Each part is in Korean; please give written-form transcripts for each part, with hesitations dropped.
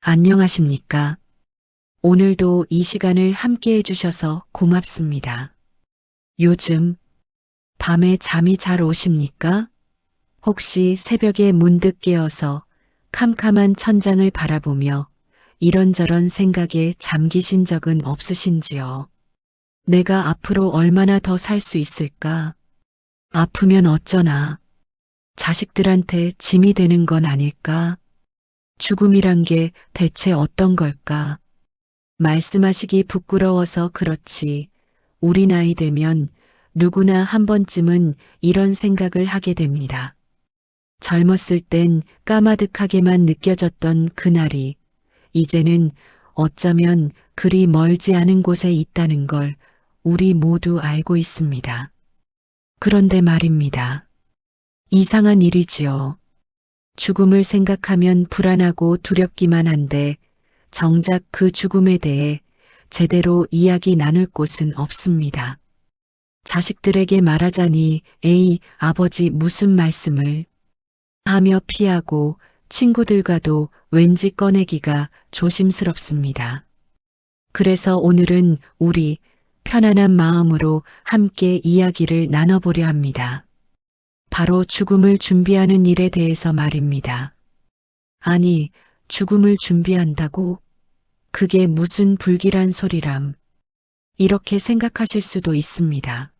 안녕하십니까? 오늘도 이 시간을 함께 해주셔서 고맙습니다. 요즘 밤에 잠이 잘 오십니까? 혹시 새벽에 문득 깨어서 캄캄한 천장을 바라보며 이런저런 생각에 잠기신 적은 없으신지요? 내가 앞으로 얼마나 더 살 수 있을까? 아프면 어쩌나? 자식들한테 짐이 되는 건 아닐까? 죽음이란 게 대체 어떤 걸까? 말씀하시기 부끄러워서 그렇지. 우리 나이 되면 누구나 한 번쯤은 이런 생각을 하게 됩니다. 젊었을 땐 까마득하게만 느껴졌던 그날이 이제는 어쩌면 그리 멀지 않은 곳에 있다는 걸 우리 모두 알고 있습니다. 그런데 말입니다. 이상한 일이지요. 죽음을 생각하면 불안하고 두렵기만 한데 정작 그 죽음에 대해 제대로 이야기 나눌 곳은 없습니다. 자식들에게 말하자니 에이, 아버지 무슨 말씀을 하며 피하고 친구들과도 왠지 꺼내기가 조심스럽습니다. 그래서 오늘은 우리 편안한 마음으로 함께 이야기를 나눠보려 합니다. 바로 죽음을 준비하는 일에 대해서 말입니다. 아니, 죽음을 준비한다고? 그게 무슨 불길한 소리람. 이렇게 생각하실 수도 있습니다.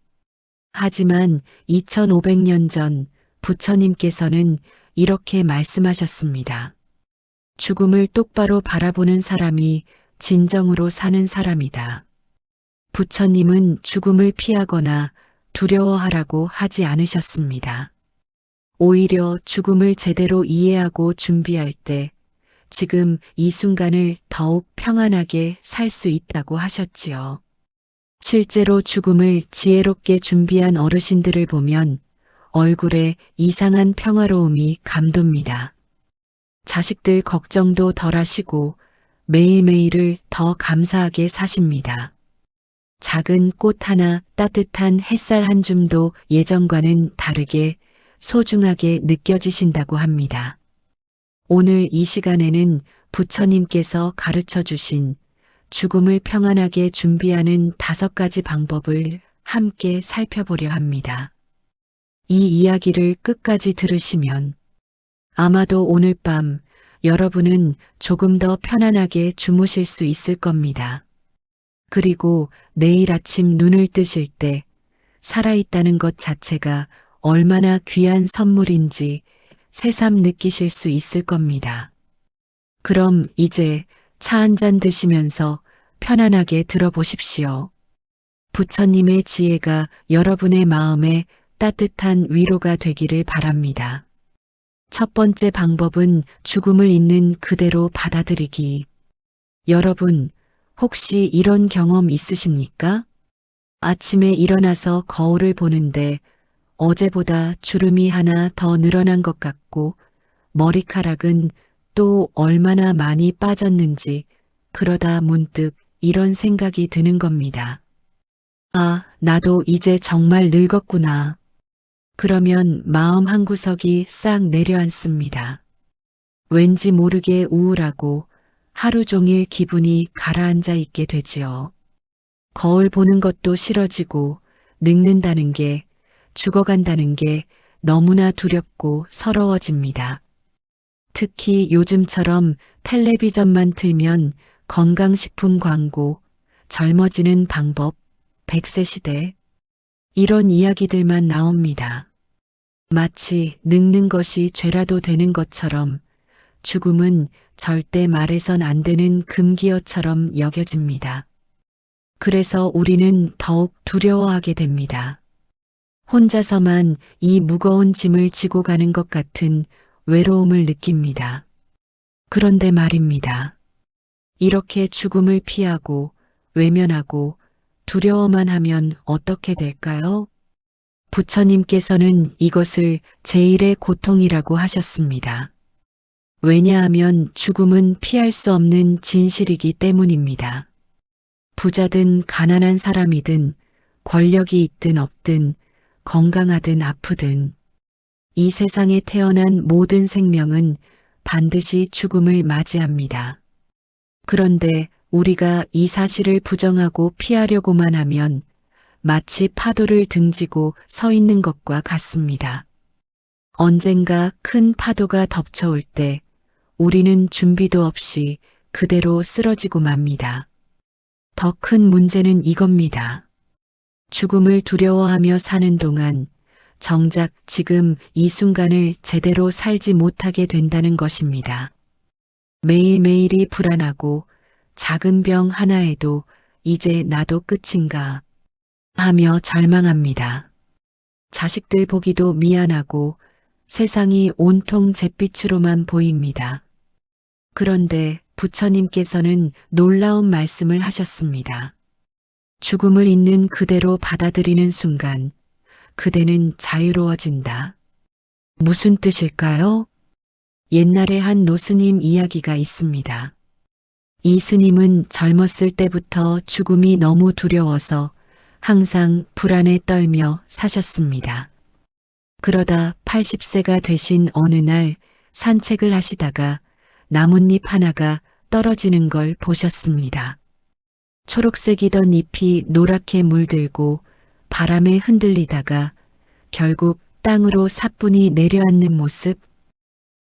하지만 2500년 전 부처님께서는 이렇게 말씀하셨습니다. 죽음을 똑바로 바라보는 사람이 진정으로 사는 사람이다. 부처님은 죽음을 피하거나 두려워하라고 하지 않으셨습니다. 오히려 죽음을 제대로 이해하고 준비할 때 지금 이 순간을 더욱 평안하게 살 수 있다고 하셨지요. 실제로 죽음을 지혜롭게 준비한 어르신들을 보면 얼굴에 이상한 평화로움이 감돕니다. 자식들 걱정도 덜 하시고 매일매일을 더 감사하게 사십니다. 작은 꽃 하나, 따뜻한 햇살 한 줌도 예전과는 다르게 소중하게 느껴지신다고 합니다. 오늘 이 시간에는 부처님께서 가르쳐 주신 죽음을 평안하게 준비하는 5가지 방법을 함께 살펴보려 합니다. 이 이야기를 끝까지 들으시면 아마도 오늘 밤 여러분은 조금 더 편안하게 주무실 수 있을 겁니다. 그리고 내일 아침 눈을 뜨실 때 살아있다는 것 자체가 얼마나 귀한 선물인지 새삼 느끼실 수 있을 겁니다. 그럼 이제 차 한 잔 드시면서 편안하게 들어보십시오. 부처님의 지혜가 여러분의 마음에 따뜻한 위로가 되기를 바랍니다. 첫 번째 방법은 죽음을 있는 그대로 받아들이기. 여러분, 혹시 이런 경험 있으십니까? 아침에 일어나서 거울을 보는데 어제보다 주름이 하나 더 늘어난 것 같고 머리카락은 또 얼마나 많이 빠졌는지 그러다 문득 이런 생각이 드는 겁니다. 아, 나도 이제 정말 늙었구나. 그러면 마음 한구석이 싹 내려앉습니다. 왠지 모르게 우울하고 하루 종일 기분이 가라앉아 있게 되지요. 거울 보는 것도 싫어지고 늙는다는 게, 죽어간다는 게 너무나 두렵고 서러워집니다. 특히 요즘처럼 텔레비전만 틀면 건강식품 광고, 젊어지는 방법, 100세 시대, 이런 이야기들만 나옵니다. 마치 늙는 것이 죄라도 되는 것처럼 죽음은 절대 말해선 안 되는 금기어처럼 여겨집니다. 그래서 우리는 더욱 두려워하게 됩니다. 혼자서만 이 무거운 짐을 지고 가는 것 같은 외로움을 느낍니다. 그런데 말입니다. 이렇게 죽음을 피하고 외면하고 두려워만 하면 어떻게 될까요? 부처님께서는 이것을 제1의 고통이라고 하셨습니다. 왜냐하면 죽음은 피할 수 없는 진실이기 때문입니다. 부자든 가난한 사람이든 권력이 있든 없든 건강하든 아프든 이 세상에 태어난 모든 생명은 반드시 죽음을 맞이합니다. 그런데 우리가 이 사실을 부정하고 피하려고만 하면 마치 파도를 등지고 서 있는 것과 같습니다. 언젠가 큰 파도가 덮쳐올 때 우리는 준비도 없이 그대로 쓰러지고 맙니다. 더 큰 문제는 이겁니다. 죽음을 두려워하며 사는 동안 정작 지금 이 순간을 제대로 살지 못하게 된다는 것입니다. 매일매일이 불안하고 작은 병 하나에도 이제 나도 끝인가 하며 절망합니다. 자식들 보기도 미안하고 세상이 온통 잿빛으로만 보입니다. 그런데 부처님께서는 놀라운 말씀을 하셨습니다. 죽음을 있는 그대로 받아들이는 순간 그대는 자유로워진다. 무슨 뜻일까요? 옛날에 한 노스님 이야기가 있습니다. 이 스님은 젊었을 때부터 죽음이 너무 두려워서 항상 불안에 떨며 사셨습니다. 그러다 80세가 되신 어느 날 산책을 하시다가 나뭇잎 하나가 떨어지는 걸 보셨습니다. 초록색이던 잎이 노랗게 물들고 바람에 흔들리다가 결국 땅으로 사뿐히 내려앉는 모습.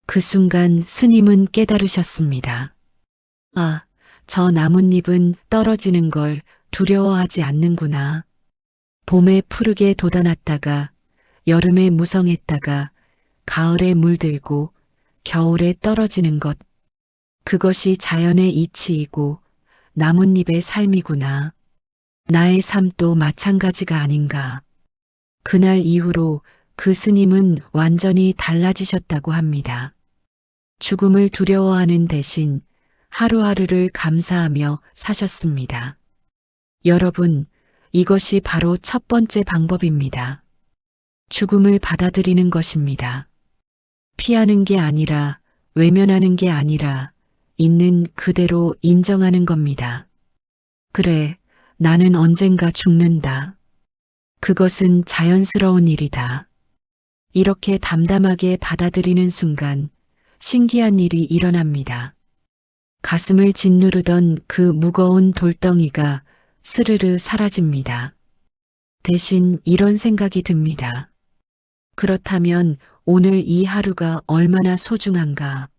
그 순간 스님은 깨달으셨습니다. 아, 저 나뭇잎은 떨어지는 걸 두려워하지 않는구나. 봄에 푸르게 돋아났다가 여름에 무성했다가 가을에 물들고 겨울에 떨어지는 것. 그것이 자연의 이치이고 나뭇잎의 삶이구나. 나의 삶도 마찬가지가 아닌가. 그날 이후로 그 스님은 완전히 달라지셨다고 합니다. 죽음을 두려워하는 대신 하루하루를 감사하며 사셨습니다. 여러분, 이것이 바로 첫 번째 방법입니다. 죽음을 받아들이는 것입니다. 피하는 게 아니라, 외면하는 게 아니라 있는 그대로 인정하는 겁니다. 그래, 나는 언젠가 죽는다. 그것은 자연스러운 일이다. 이렇게 담담하게 받아들이는 순간 신기한 일이 일어납니다. 가슴을 짓누르던 그 무거운 돌덩이가 스르르 사라집니다. 대신 이런 생각이 듭니다. 그렇다면 오늘 이 하루가 얼마나 소중한가.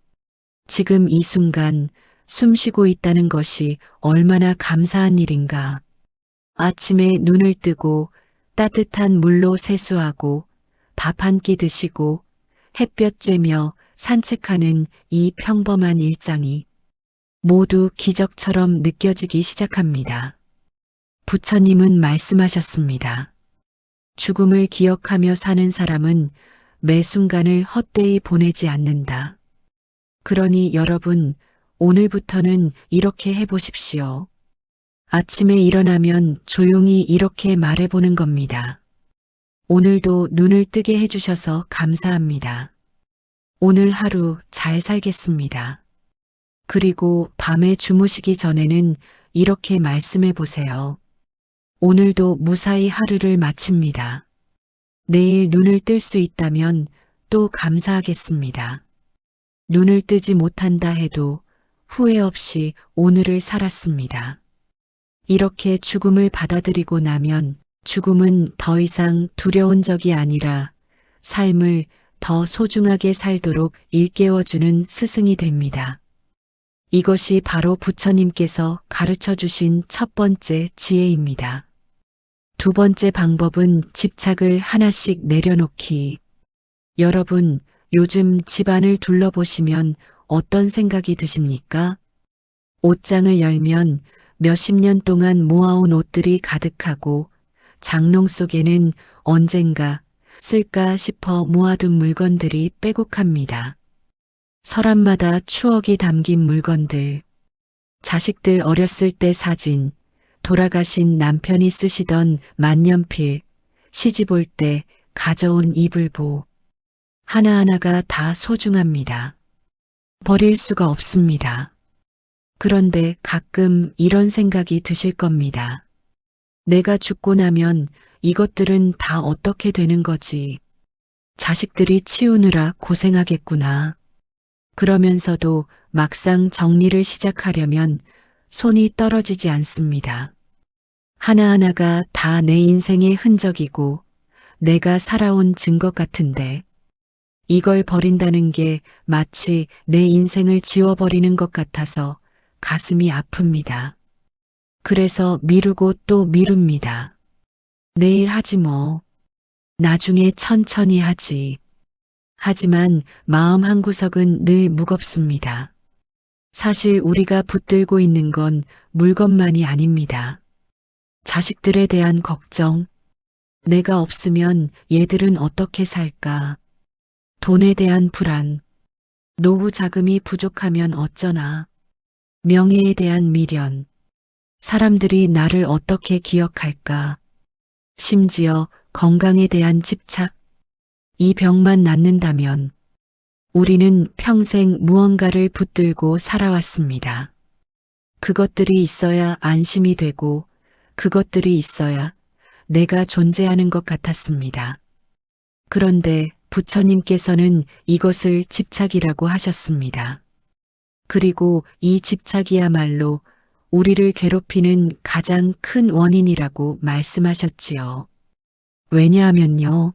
지금 이 순간 숨 쉬고 있다는 것이 얼마나 감사한 일인가. 아침에 눈을 뜨고 따뜻한 물로 세수하고 밥 한 끼 드시고 햇볕 쬐며 산책하는 이 평범한 일상이 모두 기적처럼 느껴지기 시작합니다. 부처님은 말씀하셨습니다. 죽음을 기억하며 사는 사람은 매 순간을 헛되이 보내지 않는다. 그러니 여러분, 오늘부터는 이렇게 해보십시오. 아침에 일어나면 조용히 이렇게 말해보는 겁니다. 오늘도 눈을 뜨게 해주셔서 감사합니다. 오늘 하루 잘 살겠습니다. 그리고 밤에 주무시기 전에는 이렇게 말씀해 보세요. 오늘도 무사히 하루를 마칩니다. 내일 눈을 뜰 수 있다면 또 감사하겠습니다. 눈을 뜨지 못한다 해도 후회 없이 오늘을 살았습니다. 이렇게 죽음을 받아들이고 나면 죽음은 더 이상 두려운 적이 아니라 삶을 더 소중하게 살도록 일깨워주는 스승이 됩니다. 이것이 바로 부처님께서 가르쳐 주신 첫 번째 지혜입니다. 두 번째 방법은 집착을 하나씩 내려놓기. 여러분, 요즘 집안을 둘러보시면 어떤 생각이 드십니까? 옷장을 열면 몇십 년 동안 모아온 옷들이 가득하고 장롱 속에는 언젠가 쓸까 싶어 모아둔 물건들이 빼곡합니다. 서랍마다 추억이 담긴 물건들, 자식들 어렸을 때 사진, 돌아가신 남편이 쓰시던 만년필, 시집 올 때 가져온 이불보, 하나하나가 다 소중합니다. 버릴 수가 없습니다. 그런데 가끔 이런 생각이 드실 겁니다. 내가 죽고 나면 이것들은 다 어떻게 되는 거지? 자식들이 치우느라 고생하겠구나. 그러면서도 막상 정리를 시작하려면 손이 떨어지지 않습니다. 하나하나가 다 내 인생의 흔적이고 내가 살아온 증거 같은데 이걸 버린다는 게 마치 내 인생을 지워버리는 것 같아서 가슴이 아픕니다. 그래서 미루고 또 미룹니다. 내일 하지 뭐. 나중에 천천히 하지. 하지만 마음 한구석은 늘 무겁습니다. 사실 우리가 붙들고 있는 건 물건만이 아닙니다. 자식들에 대한 걱정, 내가 없으면 얘들은 어떻게 살까? 돈에 대한 불안, 노후 자금이 부족하면 어쩌나? 명예에 대한 미련, 사람들이 나를 어떻게 기억할까? 심지어 건강에 대한 집착, 이 병만 낫는다면 우리는 평생 무언가를 붙들고 살아왔습니다. 그것들이 있어야 안심이 되고 그것들이 있어야 내가 존재하는 것 같았습니다. 그런데 부처님께서는 이것을 집착이라고 하셨습니다. 그리고 이 집착이야말로 우리를 괴롭히는 가장 큰 원인이라고 말씀하셨지요. 왜냐하면요.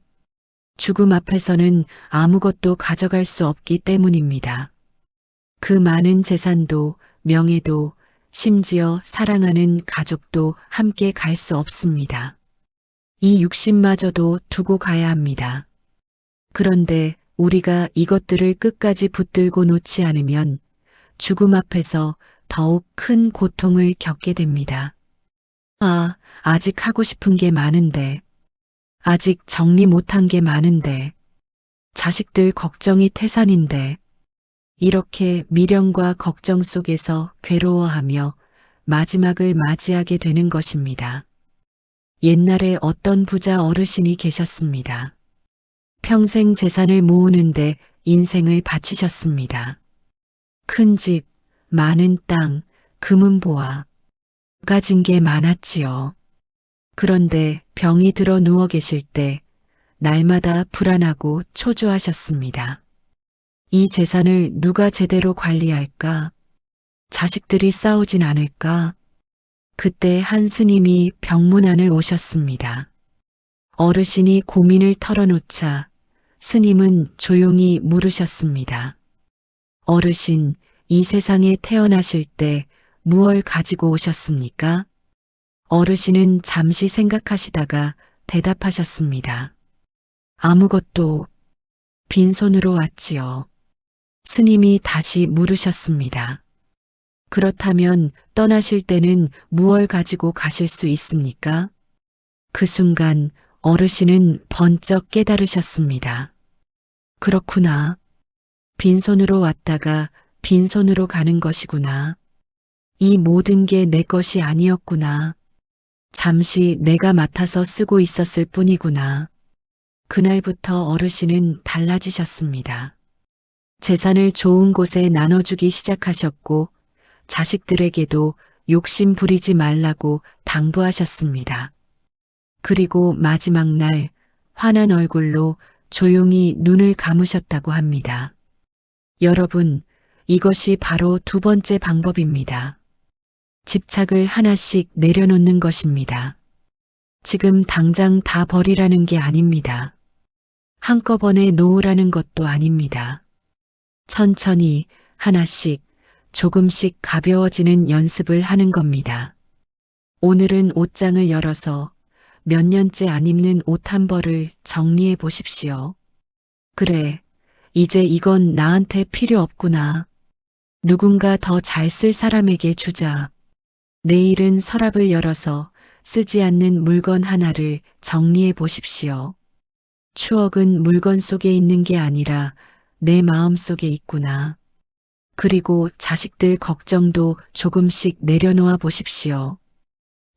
죽음 앞에서는 아무것도 가져갈 수 없기 때문입니다. 그 많은 재산도 명예도 심지어 사랑하는 가족도 함께 갈 수 없습니다. 이 육신마저도 두고 가야 합니다. 그런데 우리가 이것들을 끝까지 붙들고 놓지 않으면 죽음 앞에서 더욱 큰 고통을 겪게 됩니다. 아, 아직 하고 싶은 게 많은데, 아직 정리 못한 게 많은데, 자식들 걱정이 태산인데, 이렇게 미련과 걱정 속에서 괴로워하며 마지막을 맞이하게 되는 것입니다. 옛날에 어떤 부자 어르신이 계셨습니다. 평생 재산을 모으는데 인생을 바치셨습니다. 큰 집, 많은 땅, 금은보화, 가진 게 많았지요. 그런데 병이 들어 누워 계실 때 날마다 불안하고 초조하셨습니다. 이 재산을 누가 제대로 관리할까? 자식들이 싸우진 않을까? 그때 한 스님이 병문안을 오셨습니다. 어르신이 고민을 털어놓자 스님은 조용히 물으셨습니다. 어르신, 이 세상에 태어나실 때 무얼 가지고 오셨습니까? 어르신은 잠시 생각하시다가 대답하셨습니다. 아무것도. 빈손으로 왔지요. 스님이 다시 물으셨습니다. 그렇다면 떠나실 때는 무얼 가지고 가실 수 있습니까? 그 순간 어르신은 번쩍 깨달으셨습니다. 그렇구나. 빈손으로 왔다가 빈손으로 가는 것이구나. 이 모든 게 내 것이 아니었구나. 잠시 내가 맡아서 쓰고 있었을 뿐이구나. 그날부터 어르신은 달라지셨습니다. 재산을 좋은 곳에 나눠주기 시작하셨고 자식들에게도 욕심 부리지 말라고 당부하셨습니다. 그리고 마지막 날 환한 얼굴로 조용히 눈을 감으셨다고 합니다. 여러분, 이것이 바로 두 번째 방법입니다. 집착을 하나씩 내려놓는 것입니다. 지금 당장 다 버리라는 게 아닙니다. 한꺼번에 놓으라는 것도 아닙니다. 천천히 하나씩 조금씩 가벼워지는 연습을 하는 겁니다. 오늘은 옷장을 열어서 몇 년째 안 입는 옷 한 벌을 정리해 보십시오. 그래, 이제 이건 나한테 필요 없구나. 누군가 더 잘 쓸 사람에게 주자. 내일은 서랍을 열어서 쓰지 않는 물건 하나를 정리해 보십시오. 추억은 물건 속에 있는 게 아니라 내 마음 속에 있구나. 그리고 자식들 걱정도 조금씩 내려놓아 보십시오.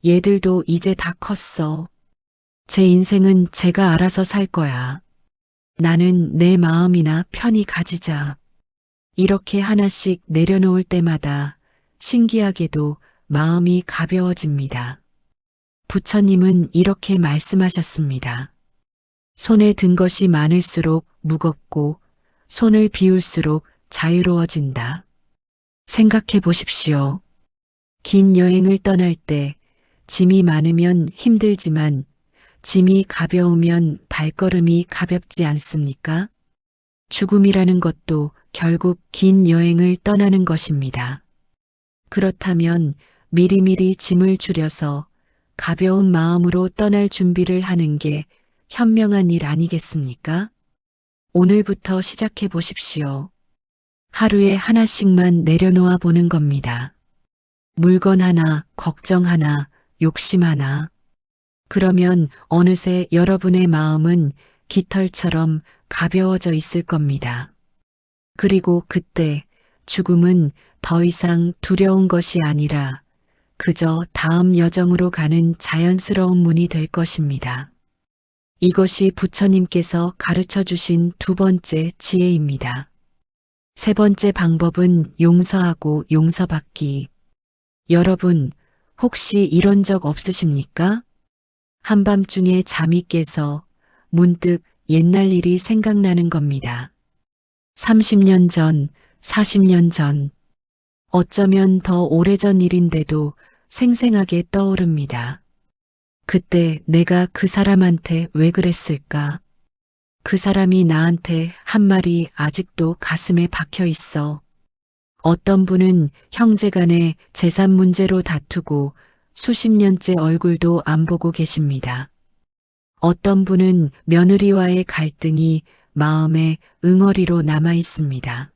얘들도 이제 다 컸어. 제 인생은 제가 알아서 살 거야. 나는 내 마음이나 편히 가지자. 이렇게 하나씩 내려놓을 때마다 신기하게도 마음이 가벼워집니다. 부처님은 이렇게 말씀하셨습니다. 손에 든 것이 많을수록 무겁고 손을 비울수록 자유로워진다. 생각해 보십시오. 긴 여행을 떠날 때 짐이 많으면 힘들지만 짐이 가벼우면 발걸음이 가볍지 않습니까? 죽음이라는 것도 결국 긴 여행을 떠나는 것입니다. 그렇다면 미리미리 짐을 줄여서 가벼운 마음으로 떠날 준비를 하는 게 현명한 일 아니겠습니까? 오늘부터 시작해 보십시오. 하루에 하나씩만 내려놓아 보는 겁니다. 물건 하나, 걱정 하나, 욕심 하나. 그러면 어느새 여러분의 마음은 깃털처럼 가벼워져 있을 겁니다. 그리고 그때 죽음은 더 이상 두려운 것이 아니라 그저 다음 여정으로 가는 자연스러운 문이 될 것입니다. 이것이 부처님께서 가르쳐 주신 두 번째 지혜입니다. 세 번째 방법은 용서하고 용서받기. 여러분, 혹시 이런 적 없으십니까? 한밤중에 잠이 깨서 문득 옛날 일이 생각나는 겁니다. 30년 전, 40년 전, 어쩌면 더 오래전 일인데도 생생하게 떠오릅니다. 그때 내가 그 사람한테 왜 그랬을까? 그 사람이 나한테 한 말이 아직도 가슴에 박혀 있어. 어떤 분은 형제간에 재산 문제로 다투고 수십 년째 얼굴도 안 보고 계십니다. 어떤 분은 며느리와의 갈등이 마음에 응어리로 남아 있습니다.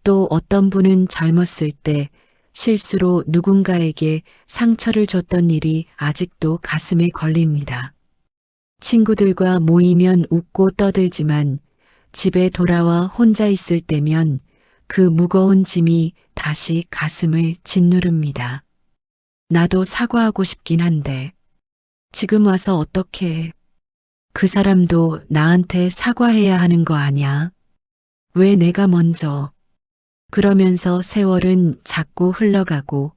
또 어떤 분은 젊었을 때 실수로 누군가에게 상처를 줬던 일이 아직도 가슴에 걸립니다. 친구들과 모이면 웃고 떠들지만 집에 돌아와 혼자 있을 때면 그 무거운 짐이 다시 가슴을 짓누릅니다. 나도 사과하고 싶긴 한데 지금 와서 어떻게 해? 그 사람도 나한테 사과해야 하는 거 아냐? 왜 내가 먼저? 그러면서 세월은 자꾸 흘러가고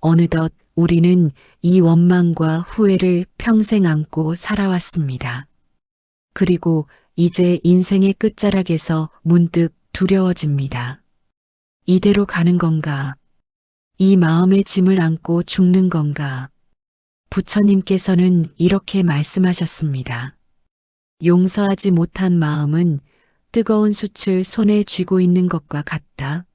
어느덧 우리는 이 원망과 후회를 평생 안고 살아왔습니다. 그리고 이제 인생의 끝자락에서 문득 두려워집니다. 이대로 가는 건가? 이 마음의 짐을 안고 죽는 건가? 부처님께서는 이렇게 말씀하셨습니다. 용서하지 못한 마음은 뜨거운 숯을 손에 쥐고 있는 것과 같다.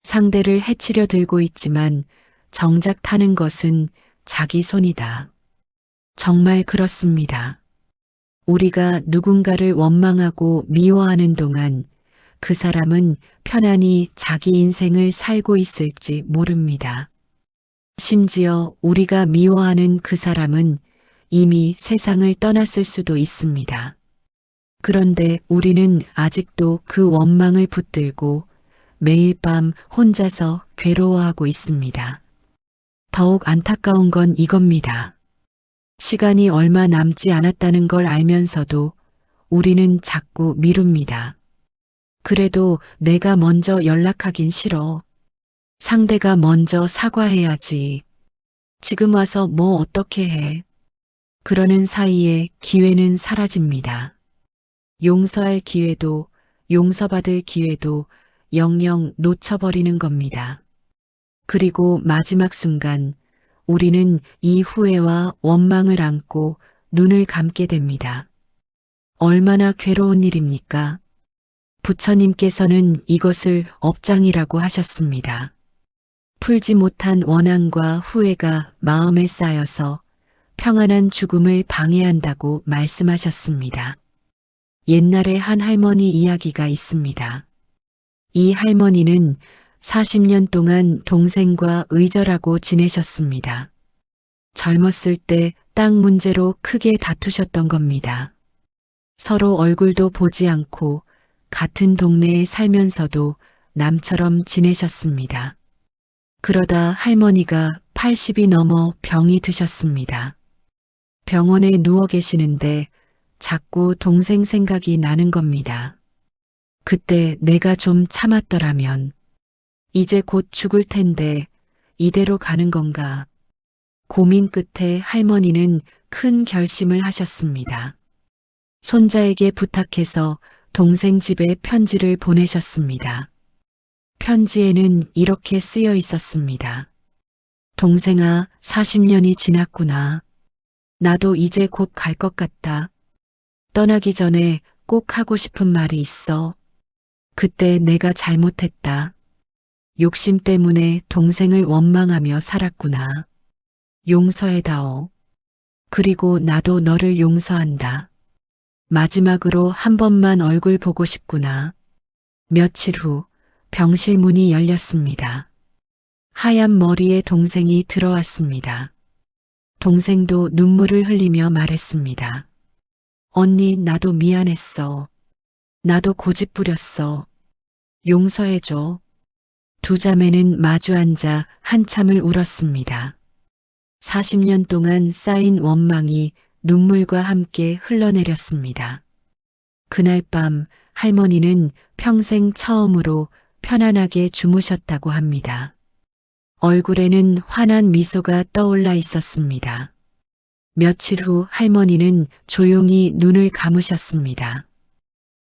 상대를 해치려 들고 있지만 정작 타는 것은 자기 손이다. 정말 그렇습니다. 우리가 누군가를 원망하고 미워하는 동안 그 사람은 편안히 자기 인생을 살고 있을지 모릅니다. 심지어 우리가 미워하는 그 사람은 이미 세상을 떠났을 수도 있습니다. 그런데 우리는 아직도 그 원망을 붙들고 매일 밤 혼자서 괴로워하고 있습니다. 더욱 안타까운 건 이겁니다. 시간이 얼마 남지 않았다는 걸 알면서도 우리는 자꾸 미룹니다. 그래도 내가 먼저 연락하긴 싫어. 상대가 먼저 사과해야지. 지금 와서 뭐 어떻게 해. 그러는 사이에 기회는 사라집니다. 용서할 기회도 용서받을 기회도 영영 놓쳐버리는 겁니다. 그리고 마지막 순간 우리는 이 후회와 원망을 안고 눈을 감게 됩니다. 얼마나 괴로운 일입니까? 부처님께서는 이것을 업장이라고 하셨습니다. 풀지 못한 원한과 후회가 마음에 쌓여서 평안한 죽음을 방해한다고 말씀하셨습니다. 옛날에 한 할머니 이야기가 있습니다. 이 할머니는 40년 동안 동생과 의절하고 지내셨습니다. 젊었을 때 땅 문제로 크게 다투셨던 겁니다. 서로 얼굴도 보지 않고 같은 동네에 살면서도 남처럼 지내셨습니다. 그러다 할머니가 80이 넘어 병이 드셨습니다. 병원에 누워 계시는데 자꾸 동생 생각이 나는 겁니다. 그때 내가 좀 참았더라면 이제 곧 죽을 텐데 이대로 가는 건가? 고민 끝에 할머니는 큰 결심을 하셨습니다. 손자에게 부탁해서 동생 집에 편지를 보내셨습니다. 편지에는 이렇게 쓰여 있었습니다. 동생아, 40년이 지났구나. 나도 이제 곧 갈 것 같다. 떠나기 전에 꼭 하고 싶은 말이 있어. 그때 내가 잘못했다. 욕심 때문에 동생을 원망하며 살았구나. 용서해다오. 그리고 나도 너를 용서한다. 마지막으로 한 번만 얼굴 보고 싶구나. 며칠 후 병실 문이 열렸습니다. 하얀 머리의 동생이 들어왔습니다. 동생도 눈물을 흘리며 말했습니다. 언니, 나도 미안했어. 나도 고집 부렸어. 용서해줘. 두 자매는 마주 앉아 한참을 울었습니다. 40년 동안 쌓인 원망이 눈물과 함께 흘러내렸습니다. 그날 밤 할머니는 평생 처음으로 편안하게 주무셨다고 합니다. 얼굴에는 환한 미소가 떠올라 있었습니다. 며칠 후 할머니는 조용히 눈을 감으셨습니다.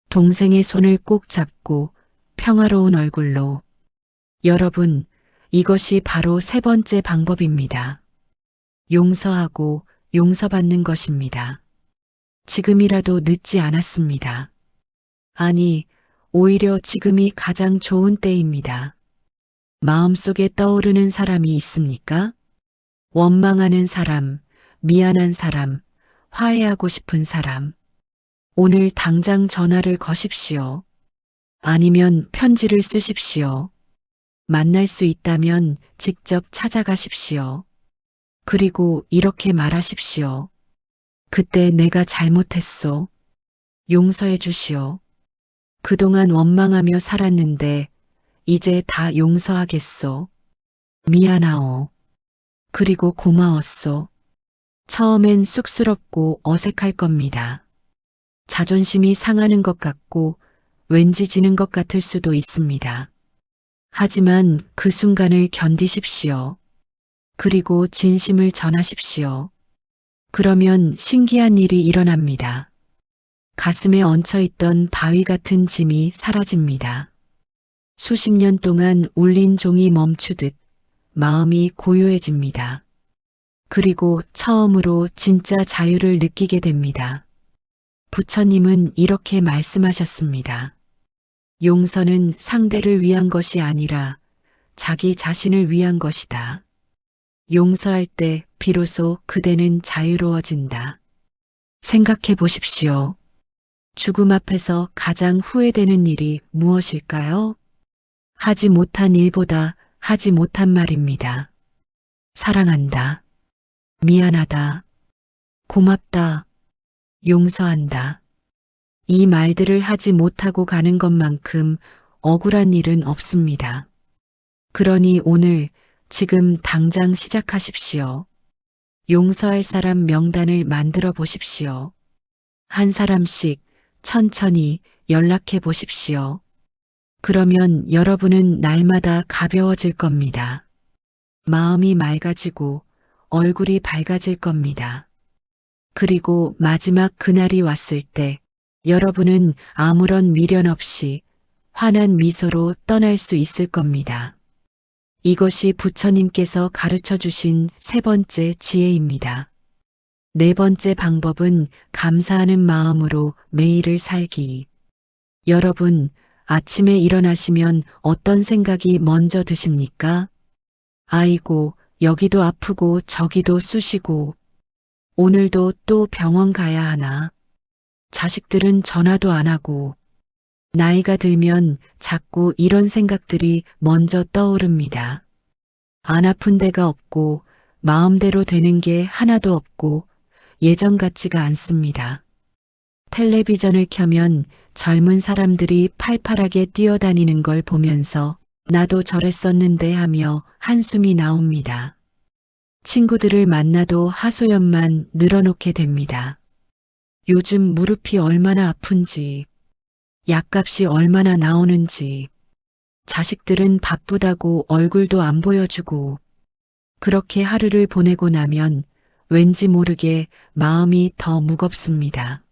동생의 손을 꼭 잡고 평화로운 얼굴로, 여러분, 이것이 바로 세 번째 방법입니다. 용서하고 용서받는 것입니다. 지금이라도 늦지 않았습니다. 아니, 오히려 지금이 가장 좋은 때입니다. 마음속에 떠오르는 사람이 있습니까? 원망하는 사람, 미안한 사람, 화해하고 싶은 사람. 오늘 당장 전화를 거십시오. 아니면 편지를 쓰십시오. 만날 수 있다면 직접 찾아가십시오. 그리고 이렇게 말하십시오. 그때 내가 잘못했소. 용서해 주시오. 그동안 원망하며 살았는데 이제 다 용서하겠소. 미안하오. 그리고 고마웠소. 처음엔 쑥스럽고 어색할 겁니다. 자존심이 상하는 것 같고 왠지 지는 것 같을 수도 있습니다. 하지만 그 순간을 견디십시오. 그리고 진심을 전하십시오. 그러면 신기한 일이 일어납니다. 가슴에 얹혀있던 바위 같은 짐이 사라집니다. 수십 년 동안 울린 종이 멈추듯 마음이 고요해집니다. 그리고 처음으로 진짜 자유를 느끼게 됩니다. 부처님은 이렇게 말씀하셨습니다. 용서는 상대를 위한 것이 아니라 자기 자신을 위한 것이다. 용서할 때 비로소 그대는 자유로워진다. 생각해 보십시오. 죽음 앞에서 가장 후회되는 일이 무엇일까요? 하지 못한 일보다 하지 못한 말입니다. 사랑한다. 미안하다. 고맙다. 용서한다. 이 말들을 하지 못하고 가는 것만큼 억울한 일은 없습니다. 그러니 오늘 지금 당장 시작하십시오. 용서할 사람 명단을 만들어 보십시오. 한 사람씩 천천히 연락해 보십시오. 그러면 여러분은 날마다 가벼워질 겁니다. 마음이 맑아지고 얼굴이 밝아질 겁니다. 그리고 마지막 그날이 왔을 때 여러분은 아무런 미련 없이 환한 미소로 떠날 수 있을 겁니다. 이것이 부처님께서 가르쳐 주신 세 번째 지혜입니다. 네 번째 방법은 감사하는 마음으로 매일을 살기. 여러분, 아침에 일어나시면 어떤 생각이 먼저 드십니까? 아이고, 여기도 아프고 저기도 쑤시고 오늘도 또 병원 가야 하나. 자식들은 전화도 안 하고. 나이가 들면 자꾸 이런 생각들이 먼저 떠오릅니다. 안 아픈 데가 없고 마음대로 되는 게 하나도 없고 예전 같지가 않습니다. 텔레비전을 켜면 젊은 사람들이 팔팔하게 뛰어다니는 걸 보면서 나도 저랬었는데 하며 한숨이 나옵니다. 친구들을 만나도 하소연만 늘어놓게 됩니다. 요즘 무릎이 얼마나 아픈지, 약값이 얼마나 나오는지, 자식들은 바쁘다고 얼굴도 안 보여주고, 그렇게 하루를 보내고 나면 왠지 모르게 마음이 더 무겁습니다.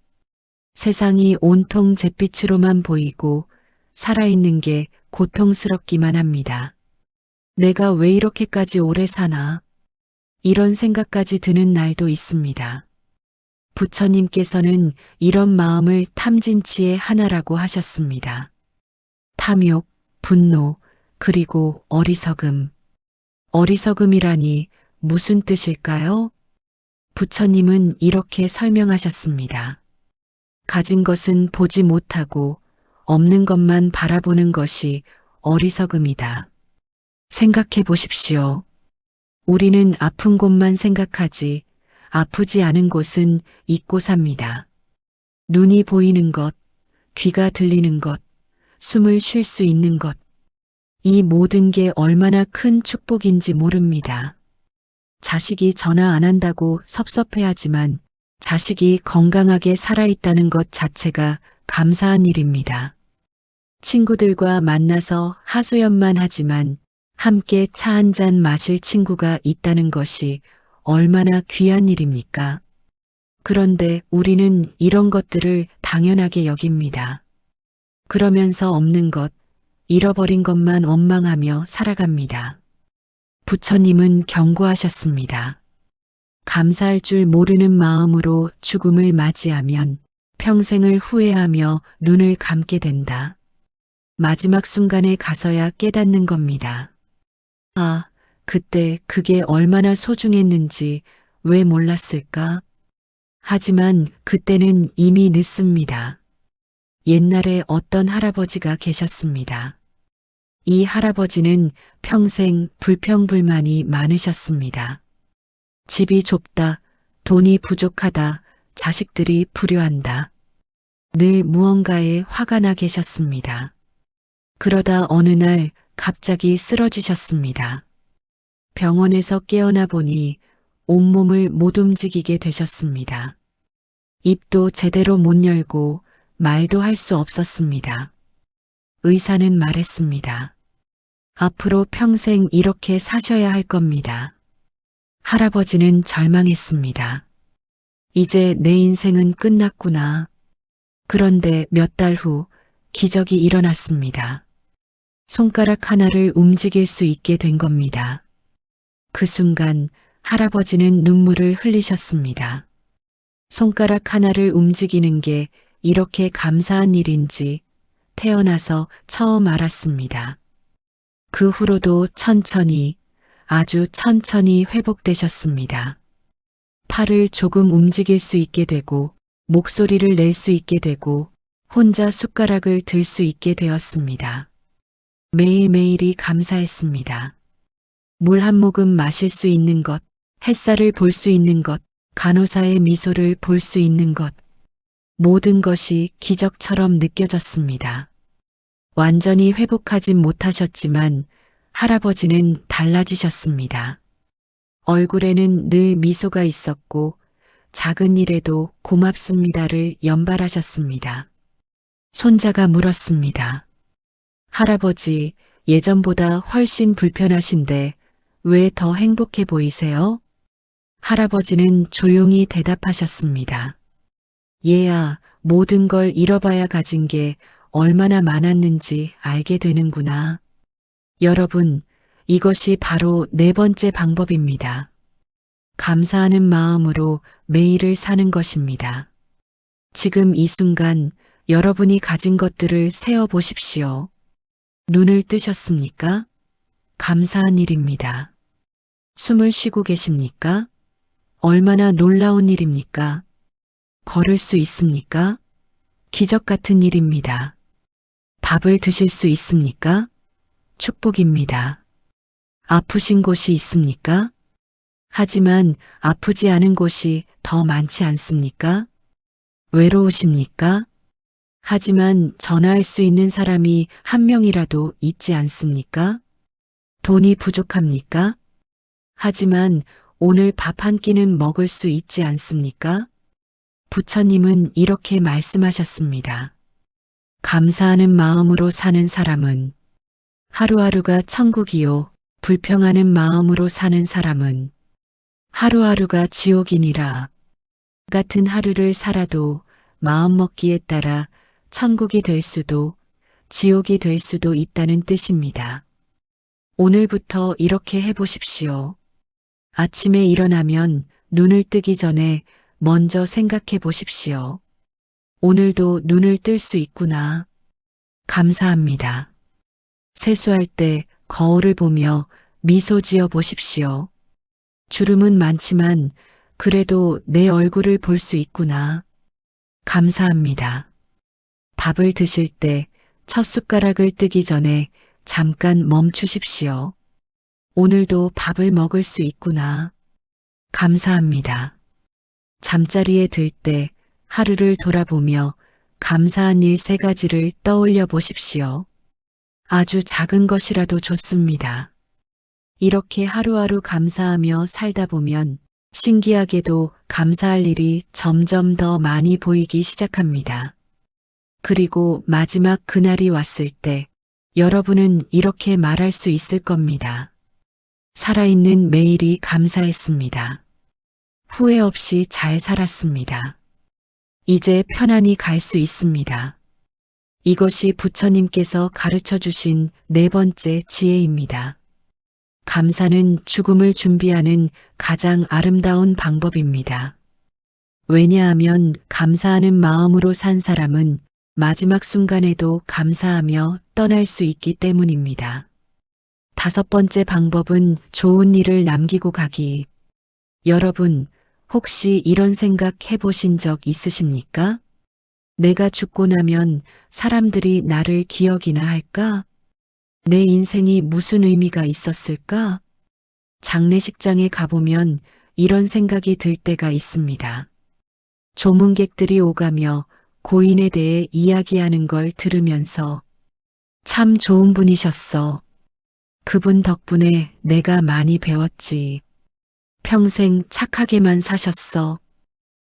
세상이 온통 잿빛으로만 보이고 살아있는 게 고통스럽기만 합니다. 내가 왜 이렇게까지 오래 사나? 이런 생각까지 드는 날도 있습니다. 부처님께서는 이런 마음을 탐진치의 하나라고 하셨습니다. 탐욕, 분노, 그리고 어리석음. 어리석음이라니 무슨 뜻일까요? 부처님은 이렇게 설명하셨습니다. 가진 것은 보지 못하고 없는 것만 바라보는 것이 어리석음이다. 생각해 보십시오. 우리는 아픈 곳만 생각하지 아프지 않은 곳은 잊고 삽니다. 눈이 보이는 것, 귀가 들리는 것, 숨을 쉴 수 있는 것. 이 모든 게 얼마나 큰 축복인지 모릅니다. 자식이 전화 안 한다고 섭섭해하지만 자식이 건강하게 살아있다는 것 자체가 감사한 일입니다. 친구들과 만나서 하소연만 하지만 함께 차 한 잔 마실 친구가 있다는 것이 얼마나 귀한 일입니까? 그런데 우리는 이런 것들을 당연하게 여깁니다. 그러면서 없는 것, 잃어버린 것만 원망하며 살아갑니다. 부처님은 경고하셨습니다. 감사할 줄 모르는 마음으로 죽음을 맞이하면 평생을 후회하며 눈을 감게 된다. 마지막 순간에 가서야 깨닫는 겁니다. 아, 그때 그게 얼마나 소중했는지 왜 몰랐을까? 하지만 그때는 이미 늦습니다. 옛날에 어떤 할아버지가 계셨습니다. 이 할아버지는 평생 불평불만이 많으셨습니다. 집이 좁다, 돈이 부족하다, 자식들이 불효한다. 늘 무언가에 화가 나 계셨습니다. 그러다 어느 날 갑자기 쓰러지셨습니다. 병원에서 깨어나 보니 온몸을 못 움직이게 되셨습니다. 입도 제대로 못 열고 말도 할 수 없었습니다. 의사는 말했습니다. 앞으로 평생 이렇게 사셔야 할 겁니다. 할아버지는 절망했습니다. 이제 내 인생은 끝났구나. 그런데 몇 달 후 기적이 일어났습니다. 손가락 하나를 움직일 수 있게 된 겁니다. 그 순간 할아버지는 눈물을 흘리셨습니다. 손가락 하나를 움직이는 게 이렇게 감사한 일인지 태어나서 처음 알았습니다. 그 후로도 천천히, 아주 천천히 회복되셨습니다. 팔을 조금 움직일 수 있게 되고, 목소리를 낼 수 있게 되고, 혼자 숟가락을 들 수 있게 되었습니다. 매일매일이 감사했습니다. 물 한 모금 마실 수 있는 것, 햇살을 볼 수 있는 것, 간호사의 미소를 볼 수 있는 것, 모든 것이 기적처럼 느껴졌습니다. 완전히 회복하진 못하셨지만 할아버지는 달라지셨습니다. 얼굴에는 늘 미소가 있었고 작은 일에도 고맙습니다를 연발하셨습니다. 손자가 물었습니다. 할아버지, 예전보다 훨씬 불편하신데 왜 더 행복해 보이세요? 할아버지는 조용히 대답하셨습니다. 얘야, 모든 걸 잃어봐야 가진 게 얼마나 많았는지 알게 되는구나. 여러분, 이것이 바로 네 번째 방법입니다. 감사하는 마음으로 매일을 사는 것입니다. 지금 이 순간 여러분이 가진 것들을 세어 보십시오. 눈을 뜨셨습니까? 감사한 일입니다. 숨을 쉬고 계십니까? 얼마나 놀라운 일입니까? 걸을 수 있습니까? 기적 같은 일입니다. 밥을 드실 수 있습니까? 축복입니다. 아프신 곳이 있습니까? 하지만 아프지 않은 곳이 더 많지 않습니까? 외로우십니까? 하지만 전화할 수 있는 사람이 한 명이라도 있지 않습니까? 돈이 부족합니까? 하지만 오늘 밥 한 끼는 먹을 수 있지 않습니까? 부처님은 이렇게 말씀하셨습니다. 감사하는 마음으로 사는 사람은 하루하루가 천국이요, 불평하는 마음으로 사는 사람은 하루하루가 지옥이니라. 같은 하루를 살아도 마음먹기에 따라 천국이 될 수도 지옥이 될 수도 있다는 뜻입니다. 오늘부터 이렇게 해보십시오. 아침에 일어나면 눈을 뜨기 전에 먼저 생각해 보십시오. 오늘도 눈을 뜰 수 있구나. 감사합니다. 세수할 때 거울을 보며 미소 지어 보십시오. 주름은 많지만 그래도 내 얼굴을 볼 수 있구나. 감사합니다. 밥을 드실 때 첫 숟가락을 뜨기 전에 잠깐 멈추십시오. 오늘도 밥을 먹을 수 있구나. 감사합니다. 잠자리에 들 때 하루를 돌아보며 감사한 일 3가지를 떠올려 보십시오. 아주 작은 것이라도 좋습니다. 이렇게 하루하루 감사하며 살다 보면 신기하게도 감사할 일이 점점 더 많이 보이기 시작합니다. 그리고 마지막 그날이 왔을 때 여러분은 이렇게 말할 수 있을 겁니다. 살아있는 매일이 감사했습니다. 후회 없이 잘 살았습니다. 이제 편안히 갈 수 있습니다. 이것이 부처님께서 가르쳐 주신 4번째 지혜입니다. 감사는 죽음을 준비하는 가장 아름다운 방법입니다. 왜냐하면 감사하는 마음으로 산 사람은 마지막 순간에도 감사하며 떠날 수 있기 때문입니다. 5번째 방법은 좋은 일을 남기고 가기. 여러분, 혹시 이런 생각 해보신 적 있으십니까? 내가 죽고 나면 사람들이 나를 기억이나 할까? 내 인생이 무슨 의미가 있었을까? 장례식장에 가보면 이런 생각이 들 때가 있습니다. 조문객들이 오가며 고인에 대해 이야기하는 걸 들으면서 참 좋은 분이셨어. 그분 덕분에 내가 많이 배웠지. 평생 착하게만 사셨어.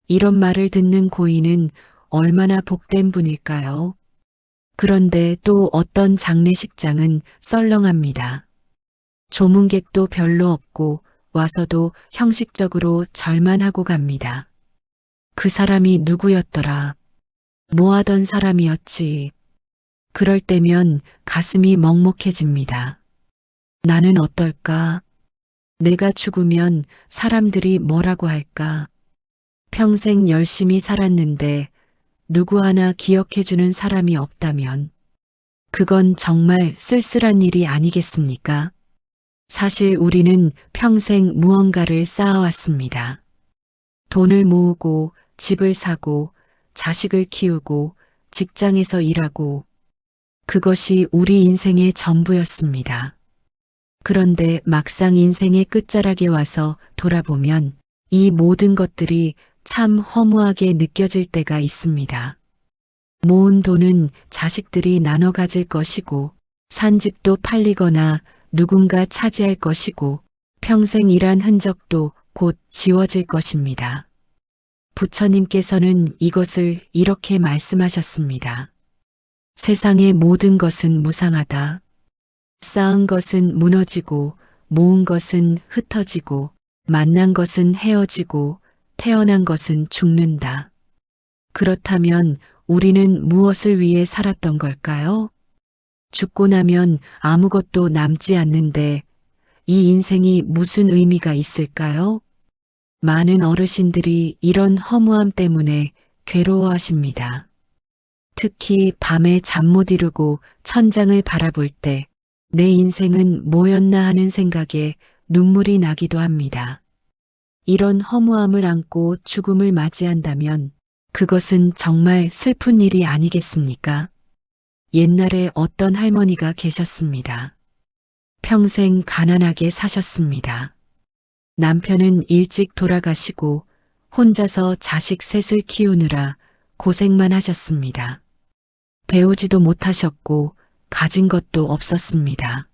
이런 말을 듣는 고인은 얼마나 복된 분일까요? 그런데 또 어떤 장례식장은 썰렁합니다. 조문객도 별로 없고 와서도 형식적으로 절만 하고 갑니다. 그 사람이 누구였더라? 뭐 하던 사람이었지? 그럴 때면 가슴이 먹먹해집니다. 나는 어떨까? 내가 죽으면 사람들이 뭐라고 할까? 평생 열심히 살았는데 누구 하나 기억해주는 사람이 없다면 그건 정말 쓸쓸한 일이 아니겠습니까? 사실 우리는 평생 무언가를 쌓아왔습니다. 돈을 모으고 집을 사고 자식을 키우고 직장에서 일하고 그것이 우리 인생의 전부였습니다. 그런데 막상 인생의 끝자락에 와서 돌아보면 이 모든 것들이 참 허무하게 느껴질 때가 있습니다. 모은 돈은 자식들이 나눠 가질 것이고 산 집도 팔리거나 누군가 차지할 것이고 평생 일한 흔적도 곧 지워질 것입니다. 부처님께서는 이것을 이렇게 말씀하셨습니다. 세상의 모든 것은 무상하다. 쌓은 것은 무너지고 모은 것은 흩어지고 만난 것은 헤어지고 태어난 것은 죽는다. 그렇다면 우리는 무엇을 위해 살았던 걸까요? 죽고 나면 아무것도 남지 않는데 이 인생이 무슨 의미가 있을까요? 많은 어르신들이 이런 허무함 때문에 괴로워하십니다. 특히 밤에 잠 못 이루고 천장을 바라볼 때 내 인생은 뭐였나 하는 생각에 눈물이 나기도 합니다. 이런 허무함을 안고 죽음을 맞이한다면 그것은 정말 슬픈 일이 아니겠습니까? 옛날에 어떤 할머니가 계셨습니다. 평생 가난하게 사셨습니다. 남편은 일찍 돌아가시고 혼자서 자식 셋을 키우느라 고생만 하셨습니다. 배우지도 못하셨고 가진 것도 없었습니다.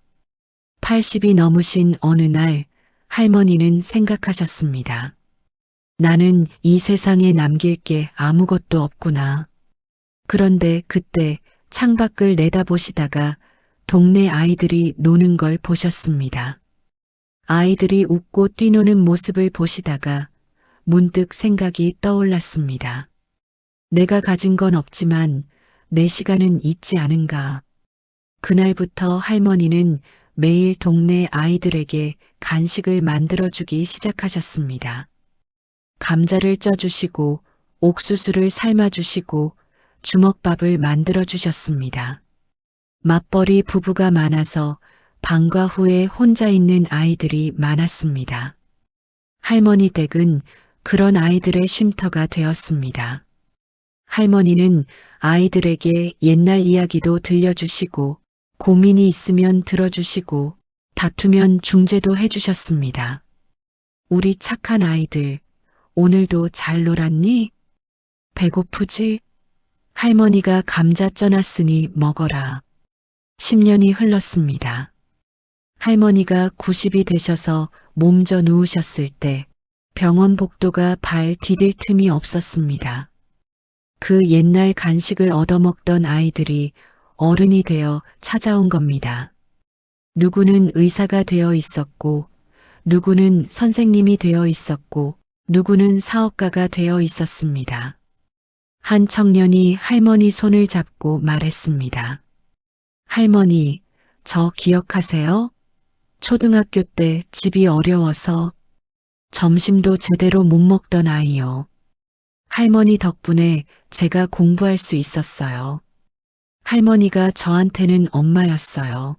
80이 넘으신 어느 날 할머니는 생각하셨습니다. 나는 이 세상에 남길 게 아무것도 없구나. 그런데 그때 창밖을 내다보시다가 동네 아이들이 노는 걸 보셨습니다. 아이들이 웃고 뛰노는 모습을 보시다가 문득 생각이 떠올랐습니다. 내가 가진 건 없지만 내 시간은 있지 않은가. 그날부터 할머니는 매일 동네 아이들에게 간식을 만들어주기 시작하셨습니다. 감자를 쪄주시고 옥수수를 삶아주시고 주먹밥을 만들어주셨습니다. 맞벌이 부부가 많아서 방과 후에 혼자 있는 아이들이 많았습니다. 할머니 댁은 그런 아이들의 쉼터가 되었습니다. 할머니는 아이들에게 옛날 이야기도 들려주시고 고민이 있으면 들어주시고 다투면 중재도 해주셨습니다. 우리 착한 아이들, 오늘도 잘 놀았니? 배고프지? 할머니가 감자 쪄놨으니 먹어라. 10년이 흘렀습니다. 할머니가 90이 되셔서 몸져 누우셨을 때 병원 복도가 발 디딜 틈이 없었습니다. 그 옛날 간식을 얻어먹던 아이들이 어른이 되어 찾아온 겁니다. 누구는 의사가 되어 있었고, 누구는 선생님이 되어 있었고, 누구는 사업가가 되어 있었습니다. 한 청년이 할머니 손을 잡고 말했습니다. 할머니, 저 기억하세요? 초등학교 때 집이 어려워서 점심도 제대로 못 먹던 아이요. 할머니 덕분에 제가 공부할 수 있었어요. 할머니가 저한테는 엄마였어요.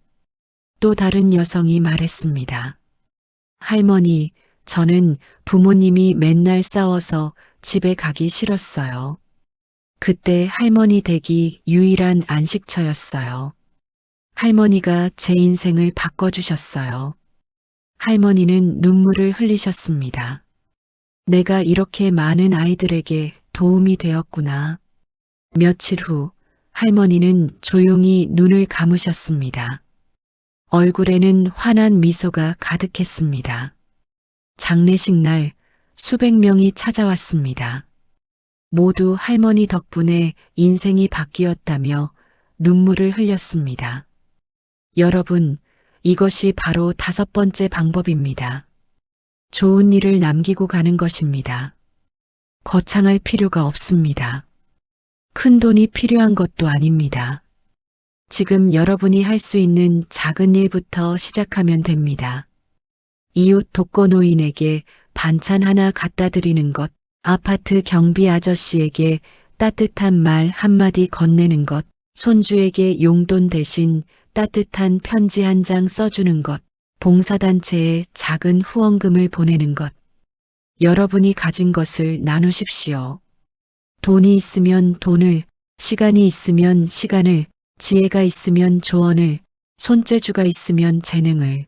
또 다른 여성이 말했습니다. 할머니, 저는 부모님이 맨날 싸워서 집에 가기 싫었어요. 그때 할머니 댁이 유일한 안식처였어요. 할머니가 제 인생을 바꿔주셨어요. 할머니는 눈물을 흘리셨습니다. 내가 이렇게 많은 아이들에게 도움이 되었구나. 며칠 후 할머니는 조용히 눈을 감으셨습니다. 얼굴에는 환한 미소가 가득했습니다. 장례식 날 수백 명이 찾아왔습니다. 모두 할머니 덕분에 인생이 바뀌었다며 눈물을 흘렸습니다. 여러분, 이것이 바로 5번째 방법입니다. 좋은 일을 남기고 가는 것입니다. 거창할 필요가 없습니다. 큰 돈이 필요한 것도 아닙니다. 지금 여러분이 할 수 있는 작은 일부터 시작하면 됩니다. 이웃 독거노인에게 반찬 하나 갖다 드리는 것, 아파트 경비 아저씨에게 따뜻한 말 한마디 건네는 것, 손주에게 용돈 대신 따뜻한 편지 한 장 써주는 것, 봉사단체에 작은 후원금을 보내는 것. 여러분이 가진 것을 나누십시오. 돈이 있으면 돈을, 시간이 있으면 시간을, 지혜가 있으면 조언을, 손재주가 있으면 재능을.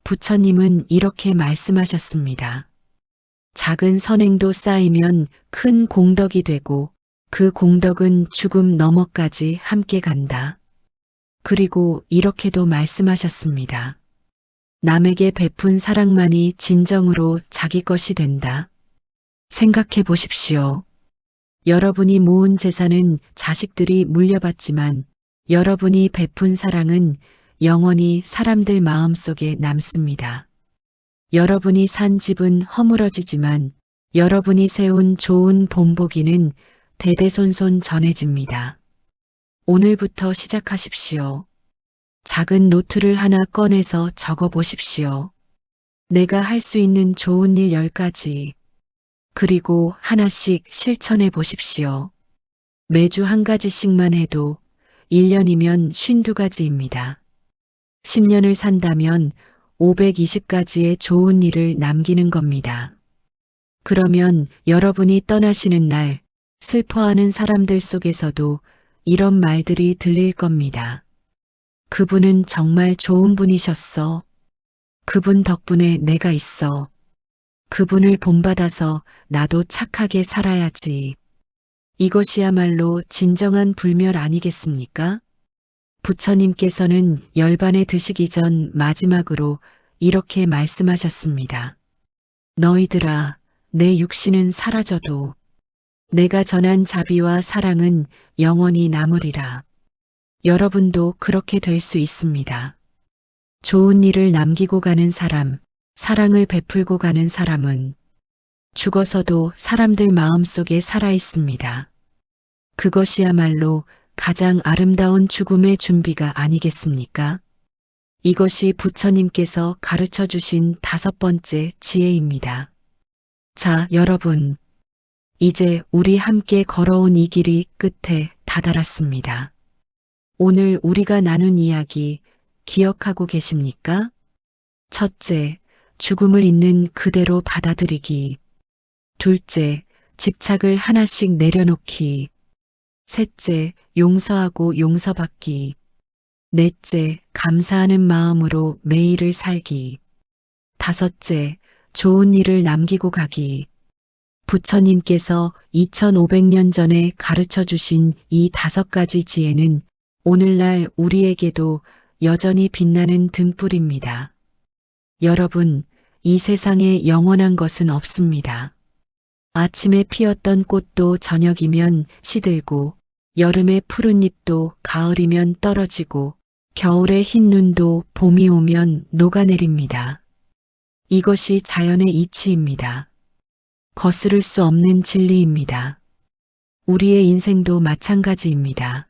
부처님은 이렇게 말씀하셨습니다. 작은 선행도 쌓이면 큰 공덕이 되고 그 공덕은 죽음 너머까지 함께 간다. 그리고 이렇게도 말씀하셨습니다. 남에게 베푼 사랑만이 진정으로 자기 것이 된다. 생각해 보십시오. 여러분이 모은 재산은 자식들이 물려받지만 여러분이 베푼 사랑은 영원히 사람들 마음속에 남습니다. 여러분이 산 집은 허물어지지만 여러분이 세운 좋은 본보기는 대대손손 전해집니다. 오늘부터 시작하십시오. 작은 노트를 하나 꺼내서 적어 보십시오. 내가 할 수 있는 좋은 일 10가지. 그리고 하나씩 실천해 보십시오. 매주 한 가지씩만 해도 1년이면 52가지입니다. 10년을 산다면 520가지의 좋은 일을 남기는 겁니다. 그러면 여러분이 떠나시는 날 슬퍼하는 사람들 속에서도 이런 말들이 들릴 겁니다. 그분은 정말 좋은 분이셨어. 그분 덕분에 내가 있어. 그분을 본받아서 나도 착하게 살아야지. 이것이야말로 진정한 불멸 아니겠습니까? 부처님께서는 열반에 드시기 전 마지막으로 이렇게 말씀하셨습니다. 너희들아, 내 육신은 사라져도 내가 전한 자비와 사랑은 영원히 남으리라. 여러분도 그렇게 될 수 있습니다. 좋은 일을 남기고 가는 사람, 사랑을 베풀고 가는 사람은 죽어서도 사람들 마음속에 살아 있습니다. 그것이야말로 가장 아름다운 죽음의 준비가 아니겠습니까? 이것이 부처님께서 가르쳐 주신 5번째 지혜입니다. 자, 여러분. 이제 우리 함께 걸어온 이 길이 끝에 다다랐습니다. 오늘 우리가 나눈 이야기 기억하고 계십니까? 첫째, 죽음을 있는 그대로 받아들이기. 둘째, 집착을 하나씩 내려놓기. 셋째, 용서하고 용서받기. 넷째, 감사하는 마음으로 매일을 살기. 다섯째, 좋은 일을 남기고 가기. 부처님께서 2500년 전에 가르쳐 주신 이 5가지 지혜는 오늘날 우리에게도 여전히 빛나는 등불입니다. 여러분, 이 세상에 영원한 것은 없습니다. 아침에 피었던 꽃도 저녁이면 시들고, 여름의 푸른 잎도 가을이면 떨어지고, 겨울의 흰 눈도 봄이 오면 녹아내립니다. 이것이 자연의 이치입니다. 거스를 수 없는 진리입니다. 우리의 인생도 마찬가지입니다.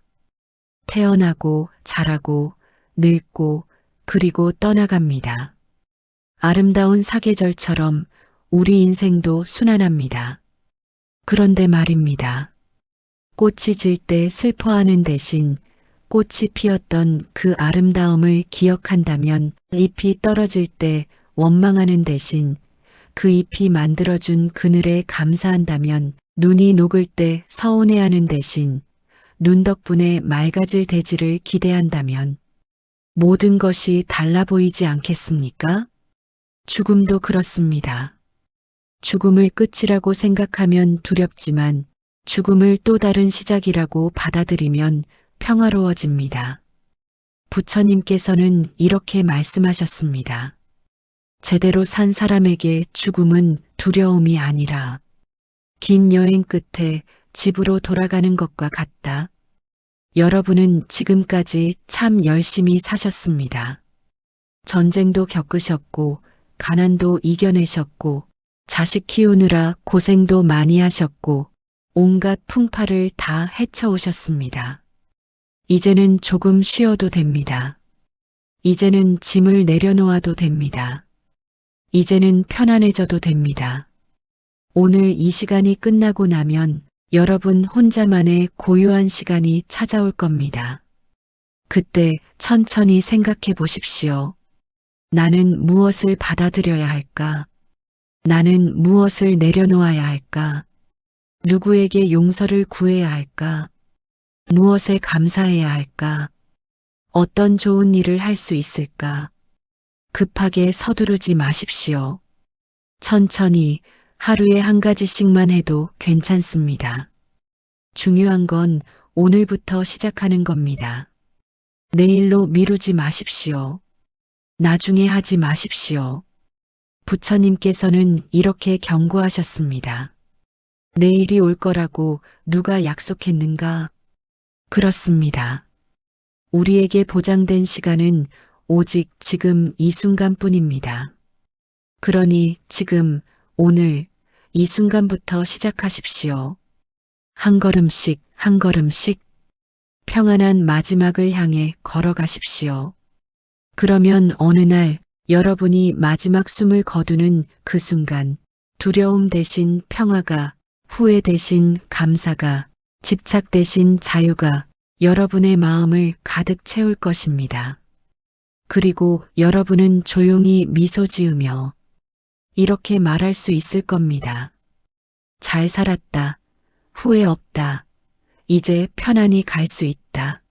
태어나고 자라고 늙고 그리고 떠나갑니다. 아름다운 사계절처럼 우리 인생도 순환합니다. 그런데 말입니다. 꽃이 질 때 슬퍼하는 대신 꽃이 피었던 그 아름다움을 기억한다면, 잎이 떨어질 때 원망하는 대신 그 잎이 만들어준 그늘에 감사한다면, 눈이 녹을 때 서운해하는 대신 눈 덕분에 맑아질 대지를 기대한다면 모든 것이 달라 보이지 않겠습니까? 죽음도 그렇습니다. 죽음을 끝이라고 생각하면 두렵지만 죽음을 또 다른 시작이라고 받아들이면 평화로워집니다. 부처님께서는 이렇게 말씀하셨습니다. 제대로 산 사람에게 죽음은 두려움이 아니라 긴 여행 끝에 집으로 돌아가는 것과 같다. 여러분은 지금까지 참 열심히 사셨습니다. 전쟁도 겪으셨고, 가난도 이겨내셨고, 자식 키우느라 고생도 많이 하셨고, 온갖 풍파를 다 헤쳐오셨습니다. 이제는 조금 쉬어도 됩니다. 이제는 짐을 내려놓아도 됩니다. 이제는 편안해져도 됩니다. 오늘 이 시간이 끝나고 나면 여러분 혼자만의 고요한 시간이 찾아올 겁니다. 그때 천천히 생각해 보십시오. 나는 무엇을 받아들여야 할까? 나는 무엇을 내려놓아야 할까? 누구에게 용서를 구해야 할까? 무엇에 감사해야 할까? 어떤 좋은 일을 할 수 있을까? 급하게 서두르지 마십시오. 천천히 하루에 한 가지씩만 해도 괜찮습니다. 중요한 건 오늘부터 시작하는 겁니다. 내일로 미루지 마십시오. 나중에 하지 마십시오. 부처님께서는 이렇게 경고하셨습니다. 내일이 올 거라고 누가 약속했는가? 그렇습니다. 우리에게 보장된 시간은 오직 지금 이 순간뿐입니다. 그러니 지금, 오늘, 이 순간부터 시작하십시오. 한 걸음씩, 한 걸음씩 평안한 마지막을 향해 걸어가십시오. 그러면 어느 날 여러분이 마지막 숨을 거두는 그 순간, 두려움 대신 평화가, 후회 대신 감사가, 집착 대신 자유가 여러분의 마음을 가득 채울 것입니다. 그리고 여러분은 조용히 미소 지으며 이렇게 말할 수 있을 겁니다. 잘 살았다. 후회 없다. 이제 편안히 갈 수 있다.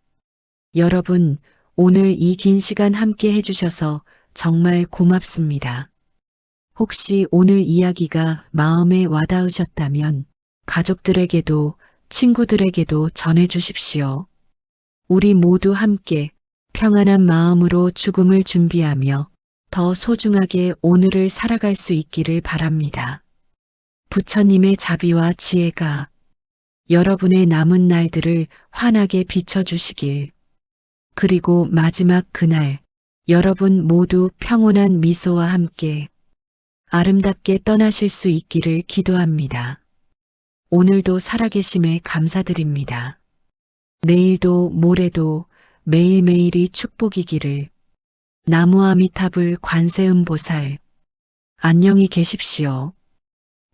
여러분, 오늘 이 긴 시간 함께 해주셔서 정말 고맙습니다. 혹시 오늘 이야기가 마음에 와닿으셨다면 가족들에게도 친구들에게도 전해주십시오. 우리 모두 함께 평안한 마음으로 죽음을 준비하며 더 소중하게 오늘을 살아갈 수 있기를 바랍니다. 부처님의 자비와 지혜가 여러분의 남은 날들을 환하게 비춰주시길. 그리고 마지막 그날 여러분 모두 평온한 미소와 함께 아름답게 떠나실 수 있기를 기도합니다. 오늘도 살아계심에 감사드립니다. 내일도 모레도 매일매일이 축복이기를. 나무아미타불 관세음보살. 안녕히 계십시오.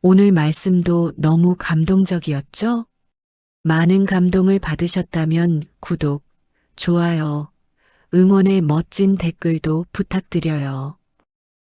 오늘 말씀도 너무 감동적이었죠? 많은 감동을 받으셨다면 구독, 좋아요, 응원의 멋진 댓글도 부탁드려요.